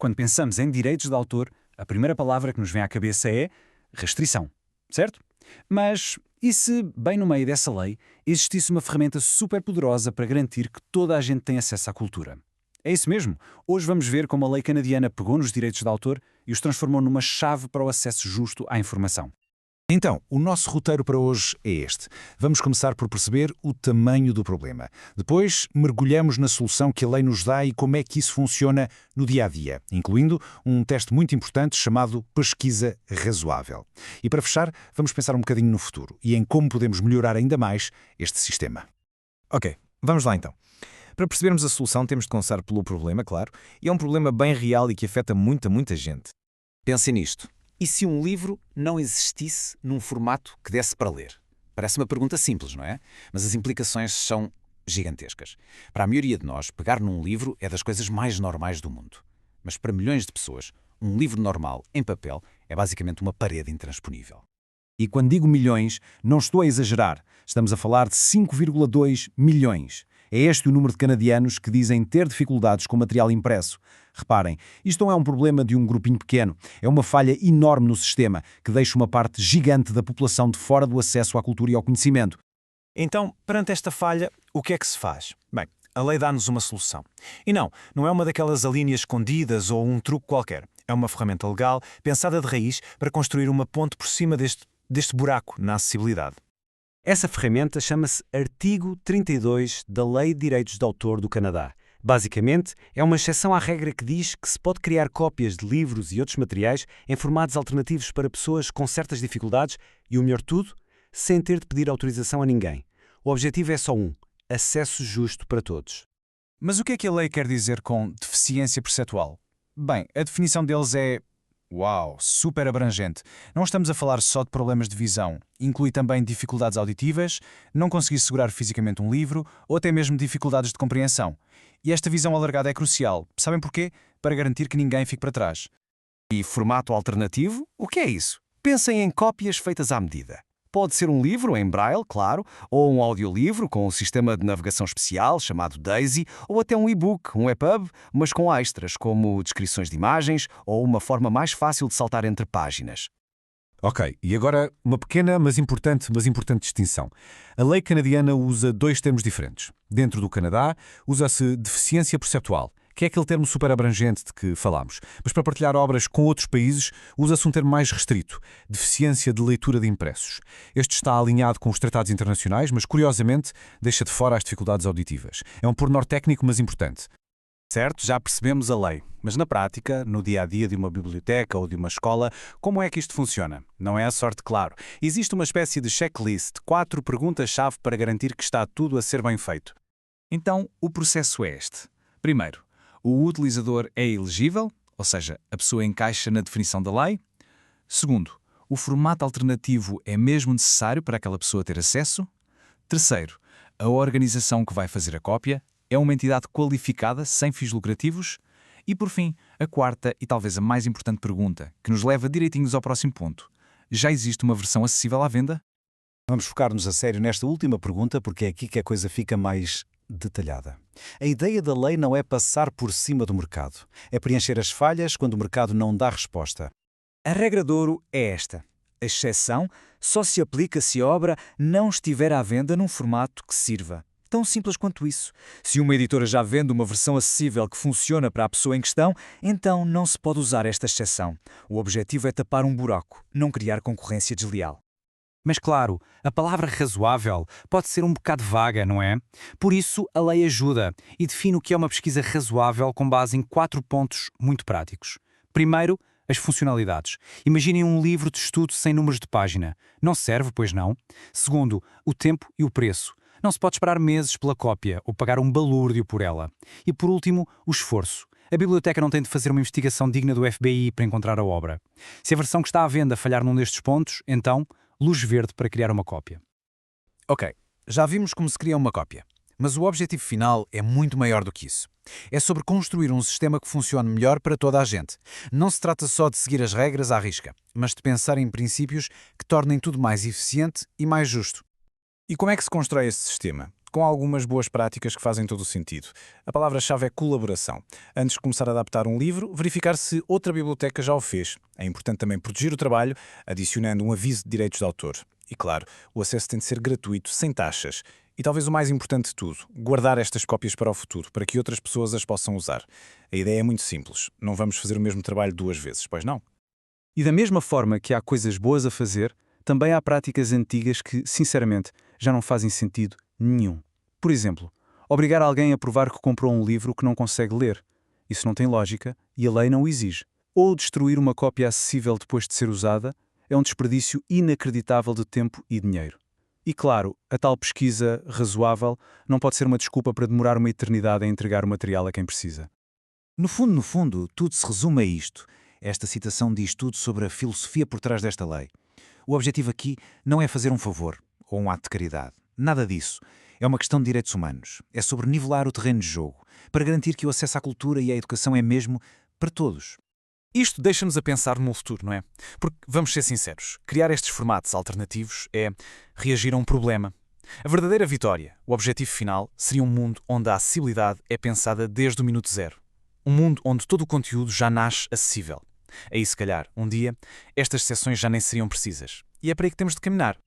Quando pensamos em direitos de autor, a primeira palavra que nos vem à cabeça é restrição, certo? Mas e se, bem no meio dessa lei, existisse uma ferramenta super poderosa para garantir que toda a gente tem acesso à cultura? É isso mesmo. Hoje vamos ver como a lei canadiana pegou nos direitos de autor e os transformou numa chave para o acesso justo à informação. Então, o nosso roteiro para hoje é este. Vamos começar por perceber o tamanho do problema. Depois, mergulhamos na solução que a lei nos dá e como é que isso funciona no dia-a-dia, incluindo um teste muito importante chamado pesquisa razoável. E para fechar, vamos pensar um bocadinho no futuro e em como podemos melhorar ainda mais este sistema. Ok, vamos lá então. Para percebermos a solução, temos de começar pelo problema, claro, e é um problema bem real e que afeta muita gente. Pensem nisto. E se um livro não existisse num formato que desse para ler? Parece uma pergunta simples, não é? Mas as implicações são gigantescas. Para a maioria de nós, pegar num livro é das coisas mais normais do mundo. Mas para milhões de pessoas, um livro normal, em papel, é basicamente uma parede intransponível. E quando digo milhões, não estou a exagerar. Estamos a falar de 5,2 milhões. É este o número de canadianos que dizem ter dificuldades com material impresso. Reparem, isto não é um problema de um grupinho pequeno. É uma falha enorme no sistema, que deixa uma parte gigante da população de fora do acesso à cultura e ao conhecimento. Então, perante esta falha, o que é que se faz? Bem, a lei dá-nos uma solução. E não é uma daquelas alíneas escondidas ou um truque qualquer. É uma ferramenta legal, pensada de raiz, para construir uma ponte por cima deste buraco na acessibilidade. Essa ferramenta chama-se Artigo 32 da Lei de Direitos de Autor do Canadá. Basicamente, é uma exceção à regra que diz que se pode criar cópias de livros e outros materiais em formatos alternativos para pessoas com certas dificuldades e, o melhor de tudo, sem ter de pedir autorização a ninguém. O objetivo é só um: acesso justo para todos. Mas o que a lei quer dizer com deficiência perceptual? Bem, a definição deles é... Uau, super abrangente. Não estamos a falar só de problemas de visão. Inclui também dificuldades auditivas, não conseguir segurar fisicamente um livro ou até mesmo dificuldades de compreensão. E esta visão alargada é crucial. Sabem porquê? Para garantir que ninguém fique para trás. E formato alternativo? O que é isso? Pensem em cópias feitas à medida. Pode ser um livro em braille, claro, ou um audiolivro com um sistema de navegação especial chamado Daisy, ou até um e-book, um EPUB, mas com extras, como descrições de imagens ou uma forma mais fácil de saltar entre páginas. Ok, e agora uma pequena, mas importante distinção. A lei canadiana usa dois termos diferentes. Dentro do Canadá, usa-se deficiência perceptual, que é aquele termo super abrangente de que falámos. Mas para partilhar obras com outros países, usa-se um termo mais restrito, deficiência de leitura de impressos. Este está alinhado com os tratados internacionais, mas curiosamente deixa de fora as dificuldades auditivas. É um pormenor técnico, mas importante. Certo, já percebemos a lei. Mas na prática, no dia-a-dia de uma biblioteca ou de uma escola, como é que isto funciona? Não é a sorte, claro. Existe uma espécie de checklist, 4 perguntas-chave para garantir que está tudo a ser bem feito. Então, o processo é este. Primeiro, o utilizador é elegível, ou seja, a pessoa encaixa na definição da lei. Segundo, o formato alternativo é mesmo necessário para aquela pessoa ter acesso. Terceiro, a organização que vai fazer a cópia é uma entidade qualificada, sem fins lucrativos. E, por fim, a quarta e talvez a mais importante pergunta, que nos leva direitinhos ao próximo ponto. Já existe uma versão acessível à venda? Vamos focar-nos a sério nesta última pergunta, porque é aqui que a coisa fica mais detalhada. A ideia da lei não é passar por cima do mercado. É preencher as falhas quando o mercado não dá resposta. A regra de ouro é esta. A exceção só se aplica se a obra não estiver à venda num formato que sirva. Tão simples quanto isso. Se uma editora já vende uma versão acessível que funciona para a pessoa em questão, então não se pode usar esta exceção. O objetivo é tapar um buraco, não criar concorrência desleal. Mas claro, a palavra razoável pode ser um bocado vaga, não é? Por isso, a lei ajuda e define o que é uma pesquisa razoável com base em 4 pontos muito práticos. Primeiro, as funcionalidades. Imaginem um livro de estudo sem números de página. Não serve, pois não? Segundo, o tempo e o preço. Não se pode esperar meses pela cópia ou pagar um balúrdio por ela. E por último, o esforço. A biblioteca não tem de fazer uma investigação digna do FBI para encontrar a obra. Se a versão que está à venda falhar num destes pontos, então, luz verde para criar uma cópia. Ok, já vimos como se cria uma cópia. Mas o objetivo final é muito maior do que isso. É sobre construir um sistema que funcione melhor para toda a gente. Não se trata só de seguir as regras à risca, mas de pensar em princípios que tornem tudo mais eficiente e mais justo. E como é que se constrói este sistema? com algumas boas práticas que fazem todo o sentido. A palavra-chave é colaboração. Antes de começar a adaptar um livro, verificar se outra biblioteca já o fez. É importante também proteger o trabalho, adicionando um aviso de direitos de autor. E claro, o acesso tem de ser gratuito, sem taxas. E talvez o mais importante de tudo, guardar estas cópias para o futuro, para que outras pessoas as possam usar. A ideia é muito simples. Não vamos fazer o mesmo trabalho 2 vezes, pois não? E da mesma forma que há coisas boas a fazer, também há práticas antigas que, sinceramente, já não fazem sentido nenhum. Por exemplo, obrigar alguém a provar que comprou um livro que não consegue ler. Isso não tem lógica e a lei não o exige. Ou destruir uma cópia acessível depois de ser usada é um desperdício inacreditável de tempo e dinheiro. E claro, a tal pesquisa razoável não pode ser uma desculpa para demorar uma eternidade a entregar o material a quem precisa. No fundo, tudo se resume a isto. Esta citação diz tudo sobre a filosofia por trás desta lei. O objetivo aqui não é fazer um favor ou um ato de caridade. Nada disso. É uma questão de direitos humanos. É sobre nivelar o terreno de jogo, para garantir que o acesso à cultura e à educação é mesmo para todos. Isto deixa-nos a pensar no futuro, não é? Porque, vamos ser sinceros, criar estes formatos alternativos é reagir a um problema. A verdadeira vitória, o objetivo final, seria um mundo onde a acessibilidade é pensada desde o minuto zero. Um mundo onde todo o conteúdo já nasce acessível. Aí, se calhar, um dia, estas seções já nem seriam precisas. E é para aí que temos de caminhar.